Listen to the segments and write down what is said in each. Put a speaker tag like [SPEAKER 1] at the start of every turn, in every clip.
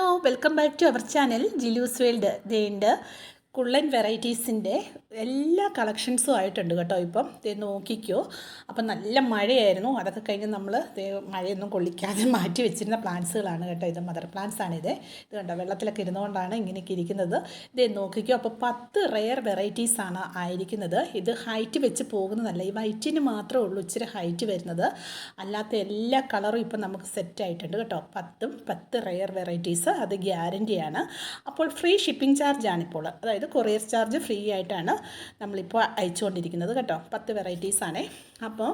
[SPEAKER 1] Hello welcome back to our channel Jilu's world. ഇതേണ്ട് കുള്ളൻ വെറൈറ്റീസിൻ്റെ എല്ലാ കളക്ഷൻസും ആയിട്ടുണ്ട് കേട്ടോ. ഇപ്പം ഇത് നോക്കിക്കോ. അപ്പം നല്ല മഴയായിരുന്നു, അതൊക്കെ കഴിഞ്ഞ് നമ്മൾ മഴയൊന്നും കൊള്ളിക്കാതെ മാറ്റി വെച്ചിരുന്ന പ്ലാന്റ്സുകളാണ് കേട്ടോ. ഇത് മദർ പ്ലാന്റ്സ് ആണിത്. ഇത് കണ്ടോ, വെള്ളത്തിലൊക്കെ ഇരുന്നുകൊണ്ടാണ് ഇങ്ങനെയൊക്കെ ഇരിക്കുന്നത്. ഇത് നോക്കിക്കോ. അപ്പോൾ 10 റെയർ വെറൈറ്റീസാണ് ആയിരിക്കുന്നത്. ഇത് ഹൈറ്റ് വെച്ച് പോകുന്നതല്ല, ഈ വൈറ്റിന് മാത്രമേ ഉള്ളൂ ഇച്ചിരി ഹൈറ്റ് വരുന്നത്. അല്ലാത്ത എല്ലാ കളറും ഇപ്പം നമുക്ക് സെറ്റായിട്ടുണ്ട് കേട്ടോ. 10 റെയർ വെറൈറ്റീസ്, അത് ഗ്യാരൻറ്റിയാണ്. അപ്പോൾ ഫ്രീ ഷിപ്പിംഗ് ചാർജാണിപ്പോൾ, അതായത് കൊറിയർ ചാർജ് ഫ്രീ ആയിട്ടാണ് നമ്മളിപ്പോൾ അയച്ചുകൊണ്ടിരിക്കുന്നത് കേട്ടോ. 10 വെറൈറ്റീസാണേ. അപ്പോൾ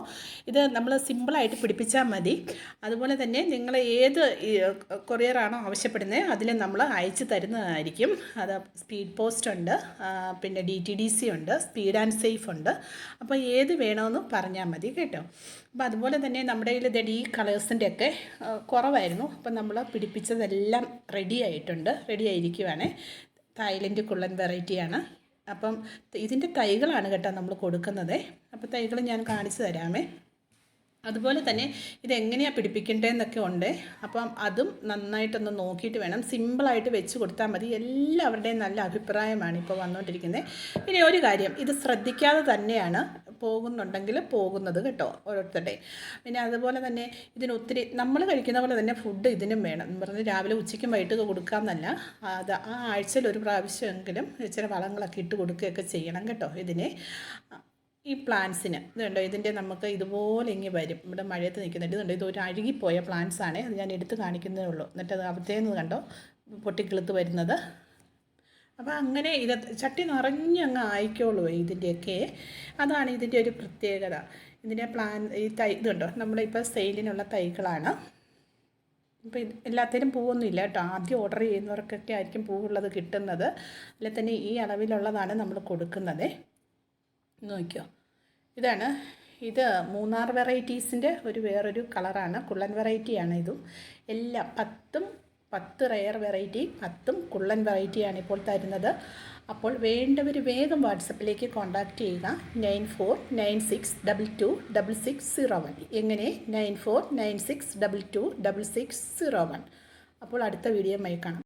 [SPEAKER 1] ഇത് നമ്മൾ സിമ്പിളായിട്ട് പിടിപ്പിച്ചാൽ മതി. അതുപോലെ തന്നെ നിങ്ങൾ ഏത് കൊറിയറാണോ ആവശ്യപ്പെടുന്നത് അതിൽ നമ്മൾ അയച്ചു തരുന്നതായിരിക്കും. അത് സ്പീഡ് പോസ്റ്റ് ഉണ്ട്, പിന്നെ DTDC ഉണ്ട്, സ്പീഡ് ആൻഡ് സേഫ് ഉണ്ട്. അപ്പോൾ ഏത് വേണമെന്ന് പറഞ്ഞാൽ മതി കേട്ടോ. അപ്പോൾ അതുപോലെ തന്നെ നമ്മുടെ കയ്യിൽ ഈ കളേഴ്സിൻ്റെയൊക്കെ കുറവായിരുന്നു. അപ്പം നമ്മൾ പിടിപ്പിച്ചതെല്ലാം റെഡി ആയിരിക്കുവാണേ. തായ്ലൻഡ് കുള്ളൻ വെറൈറ്റിയാണ്. അപ്പം ഇതിൻ്റെ തൈകളാണ് കേട്ടോ നമ്മൾ കൊടുക്കുന്നത്. അപ്പോൾ തൈകൾ ഞാൻ കാണിച്ചു തരാമേ. അതുപോലെ തന്നെ ഇതെങ്ങനെയാണ് പിടിപ്പിക്കേണ്ടതെന്നൊക്കെ ഉണ്ട്. അപ്പം അതും നന്നായിട്ടൊന്ന് നോക്കിയിട്ട് വേണം. സിമ്പിളായിട്ട് വെച്ച് കൊടുത്താൽ മതി. എല്ലാവരുടെയും നല്ല അഭിപ്രായമാണ് ഇപ്പോൾ വന്നുകൊണ്ടിരിക്കുന്നത്. പിന്നെ ഒരു കാര്യം, ഇത് ശ്രദ്ധിക്കാതെ തന്നെയാണ് പോകുന്നുണ്ടെങ്കിൽ പോകുന്നത് കേട്ടോ ഓരോരുത്തരുടെ. പിന്നെ അതുപോലെ തന്നെ ഇതിനൊത്തിരി നമ്മൾ കഴിക്കുന്ന പോലെ തന്നെ ഫുഡ് ഇതിനും വേണം എന്ന് പറഞ്ഞ് രാവിലെ ഉച്ചയ്ക്കും വൈകിട്ട് കൊടുക്കാമെന്നല്ല, അത് ആ ആഴ്ചയിൽ ഒരു പ്രാവശ്യമെങ്കിലും ഇച്ചിരി വളങ്ങളൊക്കെ ഇട്ട് കൊടുക്കുകയൊക്കെ ചെയ്യണം കേട്ടോ ഇതിനെ. ഈ പ്ലാന്റ്സിന് ഇത് കണ്ടോ, ഇതിൻ്റെ നമുക്ക് ഇതുപോലെ ഇങ്ങനെ വരും. ഇവിടെ മഴയത്ത് നിൽക്കുന്നുണ്ട്. ഇതുണ്ട്, ഇതൊരു അഴുകിപ്പോയ പ്ലാന്റ്സ് ആണ്. അത് ഞാൻ എടുത്ത് കാണിക്കുന്നതേ ഉള്ളൂ. എന്നിട്ട് അത് അവിടുത്തേന്ന് കണ്ടോ പൊട്ടിക്കിളുത്ത് വരുന്നത്. അപ്പോൾ അങ്ങനെ ഇത് ചട്ടി നിറഞ്ഞങ്ങ് ആയിക്കോളൂ ഇതിൻ്റെയൊക്കെ. അതാണ് ഇതിൻ്റെ ഒരു പ്രത്യേകത. ഇതിൻ്റെ ഈ തൈ ഇത് കണ്ടോ, നമ്മളിപ്പോൾ സെയിലിനുള്ള തൈകളാണ്. ഇപ്പോൾ എല്ലാത്തിനും പൂവൊന്നുമില്ല കേട്ടോ. ആദ്യം ഓർഡർ ചെയ്യുന്നവർക്കൊക്കെ ആയിരിക്കും പൂവുള്ളത് കിട്ടുന്നത്. അതിൽ തന്നെ ഈ അളവിലുള്ളതാണ് നമ്മൾ കൊടുക്കുന്നത്. നോക്കിയോ, ഇതാണ്. ഇത് മൂന്നാർ വെറൈറ്റീസിൻ്റെ വേറൊരു കളറാണ്. കുള്ളൻ വെറൈറ്റിയാണ് ഇതും. എല്ലാം 10 റെയർ വെറൈറ്റി, 10 കുള്ളൻ വെറൈറ്റിയാണ് ഇപ്പോൾ തരുന്നത്. അപ്പോൾ വേണ്ടവർ വേഗം വാട്സപ്പിലേക്ക് കോൺടാക്റ്റ് ചെയ്യുക. 9496226601. എങ്ങനെ? 9496226601. അപ്പോൾ അടുത്ത വീഡിയോയുമായി കാണാം.